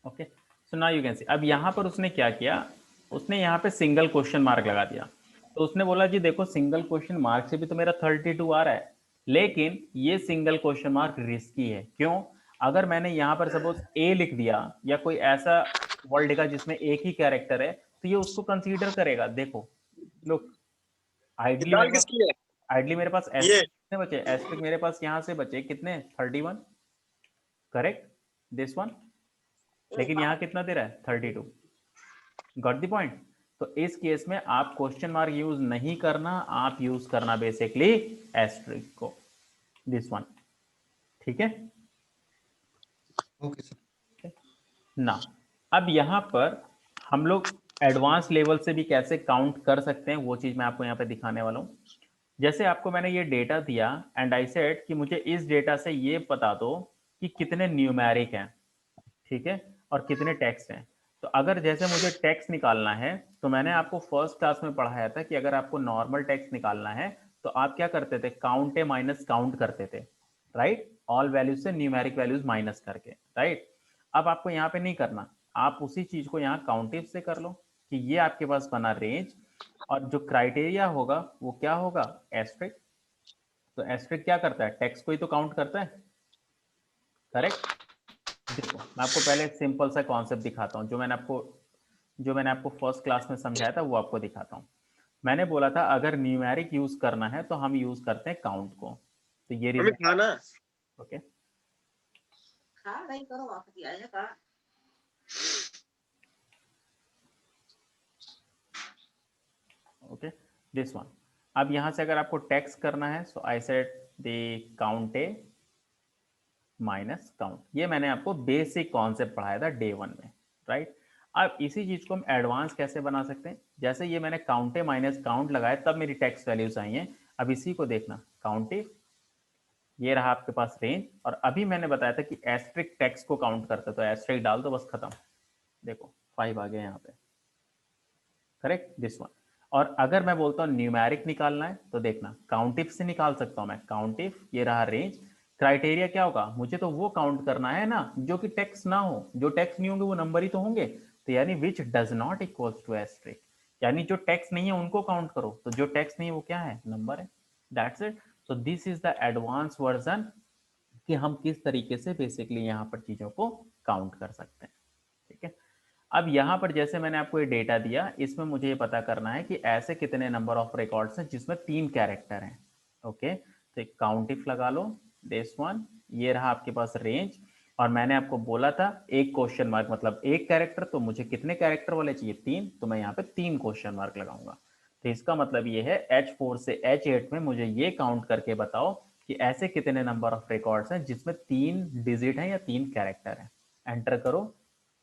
Okay, so now you can सी। अब यहाँ पर उसने क्या किया, उसने यहाँ पे सिंगल क्वेश्चन मार्क लगा दिया। तो उसने बोला जी देखो सिंगल क्वेश्चन मार्क से भी तो मेरा 32 आ रहा है, लेकिन ये सिंगल क्वेश्चन मार्क रिस्की है। क्यों? अगर मैंने यहाँ पर सपोज ए लिख दिया या कोई ऐसा वर्ड लिखा जिसमें एक ही कैरेक्टर है, तो ये उसको कंसीडर करेगा। देखो लुक, ये आइडली दाल मेरे पास, किसकी है? आइडली मेरे पास ये एस्ट्रिक कितने बचे, एस्ट्रिक मेरे पास यहाँ से बचे कितने, 31, करेक्ट, दिस वन। लेकिन यहाँ कितना दे रहा है, 32। Got the point? तो इस केस में आप क्वेश्चन मार्क यूज नहीं करना, आप यूज करना बेसिकली एस्ट्रिक को, दिस वन। ठीक है ओके सर। ना? अब यहां पर हम लोग एडवांस लेवल से भी कैसे काउंट कर सकते हैं वो चीज मैं आपको यहां पे दिखाने वाला हूं। जैसे आपको मैंने ये डेटा दिया एंड आई सेड कि मुझे इस डेटा से ये बता दो कि कितने न्यूमेरिक हैं, ठीक है, और कितने टेक्स्ट हैं। तो अगर जैसे मुझे टेक्स्ट निकालना है, तो मैंने आपको फर्स्ट क्लास में पढ़ाया था कि अगर आपको नॉर्मल टेक्स्ट निकालना है तो आप क्या करते थे, काउंट ए माइनस काउंट करते थे, राइट, ऑल वैल्यूज से न्यूमेरिक वैल्यूज माइनस करके, राइट। अब आपको यहाँ पे नहीं करना, आप उसी चीज को यहाँ काउंटिव से कर लो कि ये आपके पास बना रेंज, और जो क्राइटेरिया होगा वो क्या होगा, एस्ट्रिक। तो एस्ट्रिक क्या करता है, टेक्स्ट को ही तो काउंट करता है, करेक्ट। देखो मैं आपको पहले एक सिंपल सा कॉन्सेप्ट दिखाता हूँ, जो मैंने आपको फर्स्ट क्लास में समझाया था वो आपको दिखाता हूँ। मैंने बोला था अगर न्यूमेरिक यूज करना है तो हम यूज करते हैं काउंट को। तो ये हमें रीजन, खाना। ओके, खा नहीं करो वापस आया का। Okay, this one. अब यहां से अगर आपको टेक्स्ट करना है, so I said the count a minus count. ये मैंने आपको बेसिक कॉन्सेप्ट पढ़ाया था डे 1 में, राइट। अब इसी चीज को हम एडवांस कैसे बना सकते हैं, जैसे ये मैंने काउंटे माइनस काउंट लगाया तब मेरी टेक्स्ट वैल्यूज आई हैं। अब इसी को देखना, काउंटे, ये रहा आपके पास रेंज, और अभी मैंने बताया था कि एस्ट्रिक टेक्स्ट को काउंट करते, तो एस्ट्रिक डाल दो बस खत्म। देखो 5 आ गया यहाँ पे, करेक्ट, दिस वन। और अगर मैं बोलता हूँ न्यूमेरिक निकालना है तो देखना काउंटिव से निकाल सकता हूँ मैं, काउंटिव, ये रहा रेंज। क्राइटेरिया क्या होगा, मुझे तो वो काउंट करना है ना जो कि टेक्स्ट ना हो, जो टेक्स्ट नहीं होंगे वो नंबर ही तो होंगे। तो यानी which does not equals to asterisk, यानी जो टेक्स्ट नहीं है उनको काउंट करो, तो जो टेक्स्ट नहीं है वो क्या है, नंबर है, that's it. So this is the advance version कि हम किस तरीके से बेसिकली यहाँ पर चीजों को काउंट कर सकते हैं, ठीक है। अब यहाँ पर जैसे मैंने आपको ये डेटा दिया, इसमें मुझे ये पता करना है कि ऐसे कितने नंबर ऑफ रिकॉर्ड्स हैं जिसमें 3 कैरेक्टर हैं, ओके। तो एक काउंटिफ लगा लो, दिस वन, ये रहा आपके पास रेंज। और मैंने आपको बोला था एक क्वेश्चन मार्क मतलब एक कैरेक्टर, तो मुझे कितने कैरेक्टर वाले चाहिए, 3, तो मैं यहाँ पे 3 क्वेश्चन मार्क लगाऊंगा। तो इसका मतलब ये है H4 से H8 में मुझे ये काउंट करके बताओ कि ऐसे कितने नंबर ऑफ रिकॉर्ड्स हैं जिसमें 3 डिजिट हैं या 3 कैरेक्टर हैं। एंटर करो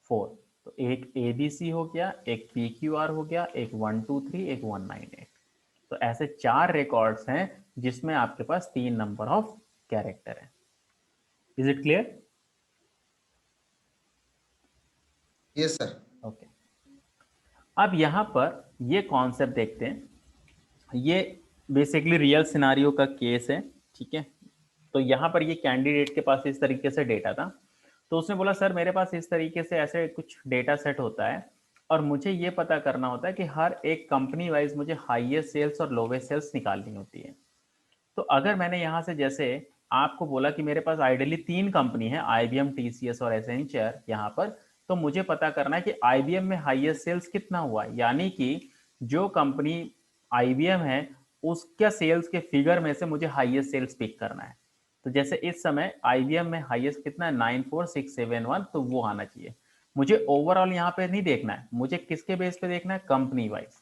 4। तो एक ABC हो गया, एक PQR हो गया, एक 123, एक 198। तो ऐसे 4 रिकॉर्ड्स हैं जिसमें आपके पास 3 नंबर ऑफ कैरेक्टर है। Is it clear? Yes sir. Okay, अब यहां पर ये कॉन्सेप्ट देखते हैं। ये बेसिकली रियल सिनारियो का केस है, ठीक है। तो यहाँ पर ये कैंडिडेट के पास इस तरीके से डेटा था। तो उसने बोला सर मेरे पास इस तरीके से ऐसे कुछ डेटा सेट होता है, और मुझे ये पता करना होता है कि हर एक कंपनी वाइज मुझे हाईएस्ट सेल्स और लोवेस्ट सेल्स निकालनी होती है। तो अगर मैंने यहाँ से जैसे आपको बोला कि मेरे पास आइडियली 3 कंपनी है, IBM, TCS और एसेंचर यहाँ पर, तो मुझे पता करना है कि IBM में हाईएस्ट सेल्स कितना हुआ है, यानी कि जो कंपनी IBM है उसका सेल्स के फिगर में से मुझे हाईएस्ट सेल्स पिक करना है। तो जैसे इस समय IBM में हाईएस्ट कितना है, 94671, तो वो आना चाहिए। मुझे ओवरऑल यहाँ पे नहीं देखना है, मुझे किसके बेस पे देखना है, कंपनी वाइज।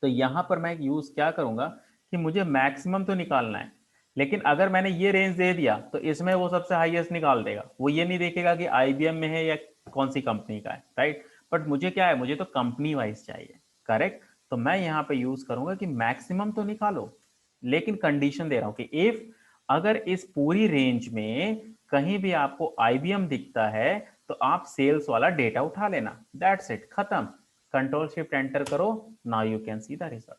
तो यहां पर मैं यूज क्या करूंगा कि मुझे मैक्सिमम तो निकालना है, लेकिन अगर मैंने ये रेंज दे दिया तो इसमें वो सबसे हाईएस्ट निकाल देगा, वो ये नहीं देखेगा कि IBM में है या कौन सी कंपनी का है, राइट। बट मुझे क्या है, मुझे तो कंपनी वाइज चाहिए, करेक्ट। तो मैं यहाँ पे यूज करूंगा कि मैक्सिमम तो निकालो, लेकिन कंडीशन दे रहा हूं कि इफ अगर इस पूरी रेंज में कहीं भी आपको IBM दिखता है तो आप सेल्स वाला डेटा उठा लेना, दैट्स इट, खत्म। कंट्रोल शिफ्ट एंटर करो, now you can see the result.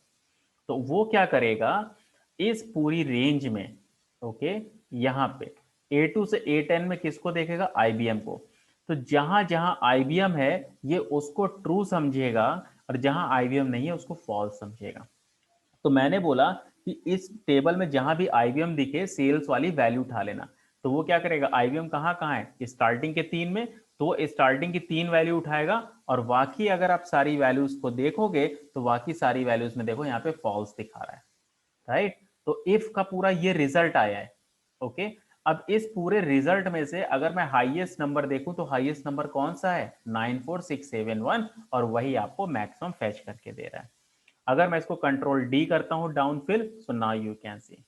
तो वो क्या करेगा, इस पूरी रेंज में, ओके, यहां पे A2 से A10 में किसको देखेगा, IBM को। तो जहां जहां IBM है ये उसको ट्रू समझेगा और जहां IBM नहीं है उसको फॉल्स समझेगा। तो मैंने बोला कि इस टेबल में जहां भी IBM दिखे सेल्स वाली वैल्यू उठा लेना। तो वो क्या करेगा, IBM कहाँ कहाँ है, स्टार्टिंग के 3 में, तो वो स्टार्टिंग की 3 वैल्यू उठाएगा और बाकी अगर आप सारी वैल्यूज को देखोगे तो बाकी सारी वैल्यूज में देखो यहाँ पे फॉल्स दिखा रहा है, राइट। तो इफ का पूरा ये रिजल्ट आया है, ओके। अब इस पूरे रिजल्ट में से अगर मैं हाईएस्ट नंबर देखूं तो हाईएस्ट नंबर कौन सा है, 94671, और वही आपको मैक्सिमम फैच करके दे रहा है। अगर मैं इसको कंट्रोल डी करता हूं down fill, so now you can see,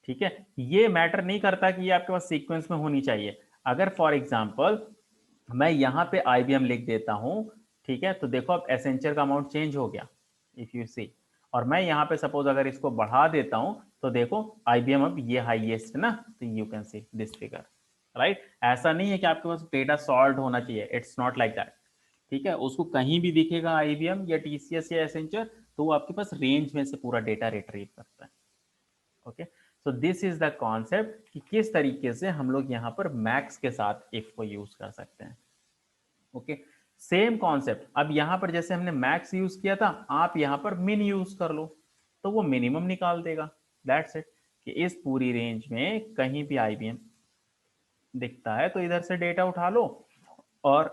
ठीक है। ये मैटर नहीं करता कि ये आपके पास सीक्वेंस में होनी चाहिए। अगर फॉर एग्जांपल मैं यहां पे IBM लिख देता हूं, ठीक है, तो देखो अब एसेंचर का अमाउंट चेंज हो गया इफ यू सी, और मैं यहाँ पे सपोज अगर इसको बढ़ा देता हूं तो देखो IBM अब ये हाईएस्ट है ना, तो you can see this figure, right. ऐसा नहीं है कि आपके पास डेटा सॉल्व होना चाहिए, इट्स नॉट लाइक दैट, ठीक है। उसको कहीं भी दिखेगा IBM या TCS या एसेंचर, तो वो आपके पास रेंज में से पूरा डेटा रिट्रीव करता है, okay. So this is the concept कि किस तरीके से हम लोग यहाँ पर मैक्स के साथ इफ को यूज कर सकते हैं, ओके। सेम कॉन्सेप्ट, अब यहाँ पर जैसे हमने मैक्स यूज किया था, आप यहाँ पर मिन यूज कर लो तो वो मिनिमम निकाल देगा, दैट्स इट। कि इस पूरी रेंज में कहीं भी IBM दिखता है तो इधर से डेटा उठा लो और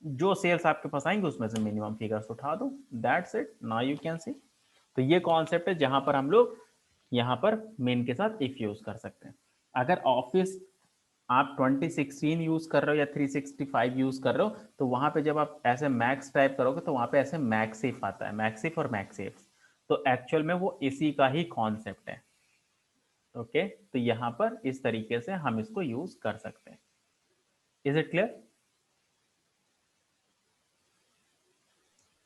जो सेल्स आपके पास आएंगे उसमें से मिनिमम फिगर्स उठा दो, that's it, now you can सी। तो ये कॉन्सेप्ट है जहां पर हम लोग यहाँ पर मेन के साथ इफ यूज कर सकते हैं। अगर ऑफिस आप 2016 यूज कर रहे हो या 365 यूज कर रहे हो, तो वहां पे जब आप ऐसे मैक्स टाइप करोगे तो वहां पे ऐसे मैक्सिफ आता है, मैक्सिफ और मैक्सिफ, तो एक्चुअल में वो इसी का ही कॉन्सेप्ट है, ओके। तो यहाँ पर इस तरीके से हम इसको यूज कर सकते हैं। Is it clear?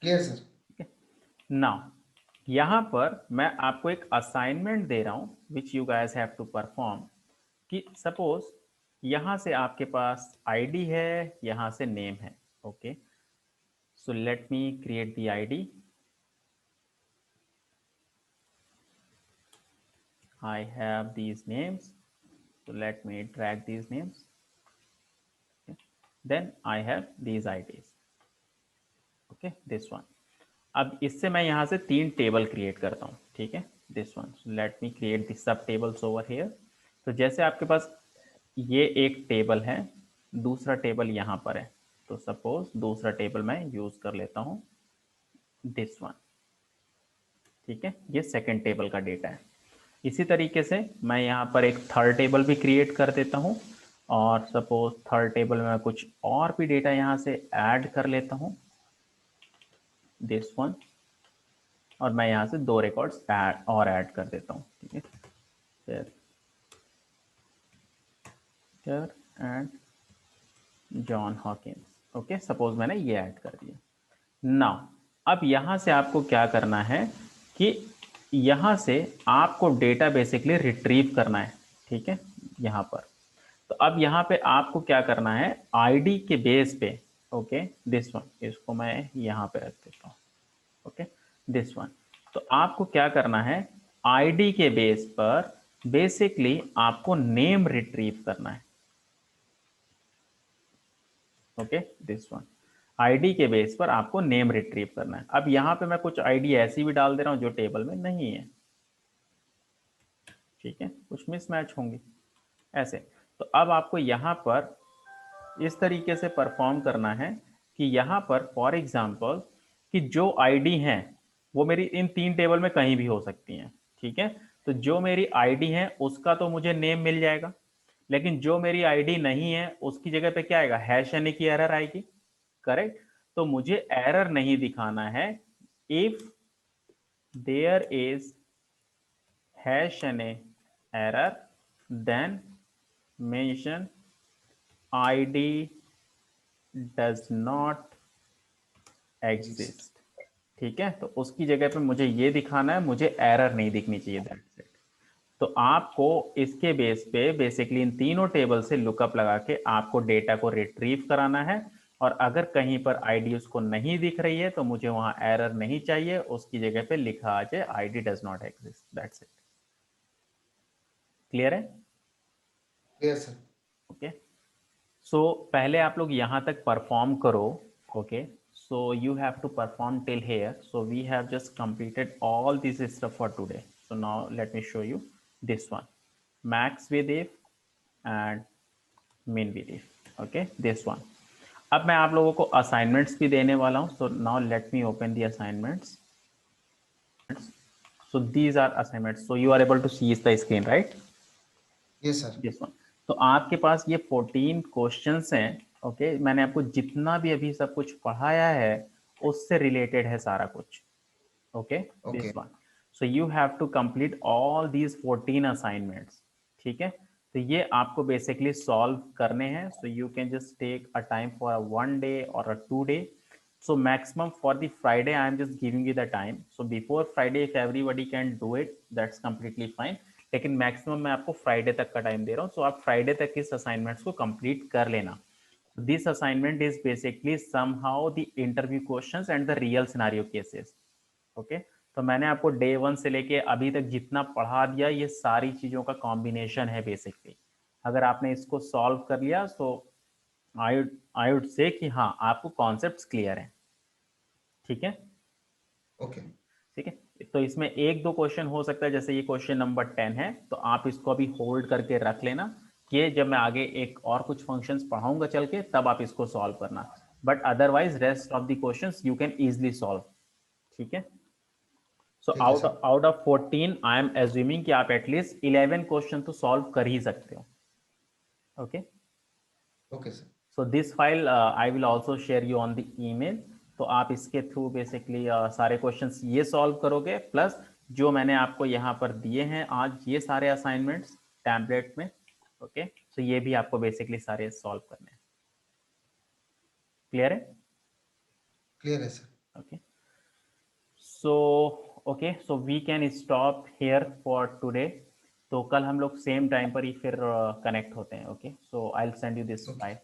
Clear sir. Now यहाँ पर मैं आपको एक असाइनमेंट दे रहा हूं which you guys have to perform. कि सपोज यहाँ से आपके पास ID है, यहाँ से नेम है, okay. So let me create the ID। I have these names, so let me drag these names, okay. Then I have these IDs, okay, this one। अब इससे मैं यहाँ से 3 टेबल क्रिएट करता हूँ, ठीक है, this one. Let me create this सब टेबल्स ओवर हियर। तो जैसे आपके पास ये एक टेबल है, दूसरा टेबल यहाँ पर है, तो सपोज दूसरा टेबल मैं यूज कर लेता हूँ दिस वन, ठीक है। ये सेकंड टेबल का डेटा है। इसी तरीके से मैं यहाँ पर एक थर्ड टेबल भी क्रिएट कर देता हूँ और सपोज थर्ड टेबल में कुछ और भी डेटा यहाँ से ऐड कर लेता हूँ दिस वन, और मैं यहाँ से 2 रिकॉर्ड्स और ऐड कर देता हूँ, ठीक है, and John Hawkins, okay. Suppose मैंने ये ऐड कर दिया। नाउ अब यहाँ से आपको क्या करना है कि यहाँ से आपको डेटा बेसिकली रिट्रीव करना है, ठीक है, यहाँ पर। तो अब यहाँ पे आपको क्या करना है, ID के बेस पे, ओके, दिस वन, इसको मैं यहाँ पे रख देता हूँ, ओके, दिस वन। तो आपको क्या करना है, ID के बेस पर बेसिकली आपको नेम रिट्रीव करना है, ओके, दिस वन। ID के बेस पर आपको नेम रिट्रीव करना है। अब यहाँ पे मैं कुछ ID ऐसी भी डाल दे रहा हूँ जो टेबल में नहीं है, ठीक है, कुछ मिसमैच होंगे ऐसे। तो अब आपको यहाँ पर इस तरीके से परफॉर्म करना है कि यहाँ पर फॉर एग्जाम्पल कि जो ID हैं वो मेरी इन 3 टेबल में कहीं भी हो सकती हैं, ठीक है। तो जो मेरी ID है उसका तो मुझे नेम मिल जाएगा, लेकिन जो मेरी ID नहीं है उसकी जगह पे क्या आएगा, हैश यानी कि एरर आएगी, करेक्ट। तो मुझे एरर नहीं दिखाना है। इफ देयर इज हैश यानी error then mention ID does not exist, ठीक है। तो उसकी जगह पे मुझे ये दिखाना है, मुझे एरर नहीं दिखनी चाहिए, दैट्स इट। तो आपको इसके बेस पे बेसिकली इन तीनों टेबल से लुकअप लगा के आपको डेटा को रिट्रीव कराना है, और अगर कहीं पर ID उसको नहीं दिख रही है तो मुझे वहां एरर नहीं चाहिए, उसकी जगह पे लिखा आ जाए ID does not exist, that's it. Clear है? Clear sir. ओके। सो पहले आप लोग यहाँ तक परफॉर्म करो. Okay, so you have to perform till here. So we have just completed all this stuff for today. So now let me show you this one, max Vdev and min Vdev. Okay, this one. अब मैं आप लोगों को assignments भी देने वाला हूँ. So now let me open the assignments. So these are assignments. So you are able to see the screen, right? Yes, sir. This one. तो आपके पास ये 14 क्वेश्चंस हैं. ओके, मैंने आपको जितना भी अभी सब कुछ पढ़ाया है उससे रिलेटेड है सारा कुछ. Okay, Okay. This one. So you have to complete all these 14 assignments. ठीक है, तो ये आपको बेसिकली सॉल्व करने हैं. So you can just take a time for a 1 day or a 2 day. So maximum for the Friday, I am just giving you the time. So before Friday, if everybody can do it, that's completely fine. लेकिन maximum मैं आपको Friday तक का time दे रहा हूँ. सो आप Friday तक इस असाइनमेंट्स को कंप्लीट कर लेना. This assignment is basically somehow the interview questions and the real scenario cases. Okay, तो मैंने आपको डे 1 से लेके अभी तक जितना पढ़ा दिया, ये सारी चीज़ों का कॉम्बिनेशन है बेसिकली. अगर आपने इसको सॉल्व कर लिया सो आई वुड से कि हाँ, आपको कॉन्सेप्ट्स क्लियर हैं. ठीक है, Okay. ठीक है. तो इसमें एक दो क्वेश्चन हो सकता है, जैसे ये क्वेश्चन नंबर 10 है, तो आप इसको अभी होल्ड करके रख लेना कि जब मैं आगे एक और कुछ फंक्शंस पढ़ाऊंगा चल के, तब आप इसको सॉल्व करना. But otherwise rest of the questions you can easily solve. ठीक है. सो ठीक है sir. Out of 14 I am assuming कि आप एटलीस्ट 11 क्वेश्चन तो सॉल्व कर ही सकते हो. Okay, Okay, sir. So this file I will also share you on the email. तो आप इसके थ्रू बेसिकली सारे क्वेश्चंस ये सॉल्व करोगे, प्लस जो मैंने आपको यहाँ पर दिए हैं आज ये सारे असाइनमेंट्स टैबलेट में. ओके, सो ये भी आपको बेसिकली सारे सॉल्व करने हैं. क्लियर है? Clear है sir. Okay, so okay, so we can stop here for today. तो कल हम लोग सेम टाइम पर ही फिर कनेक्ट होते हैं. Okay, so I will send you this Okay. File.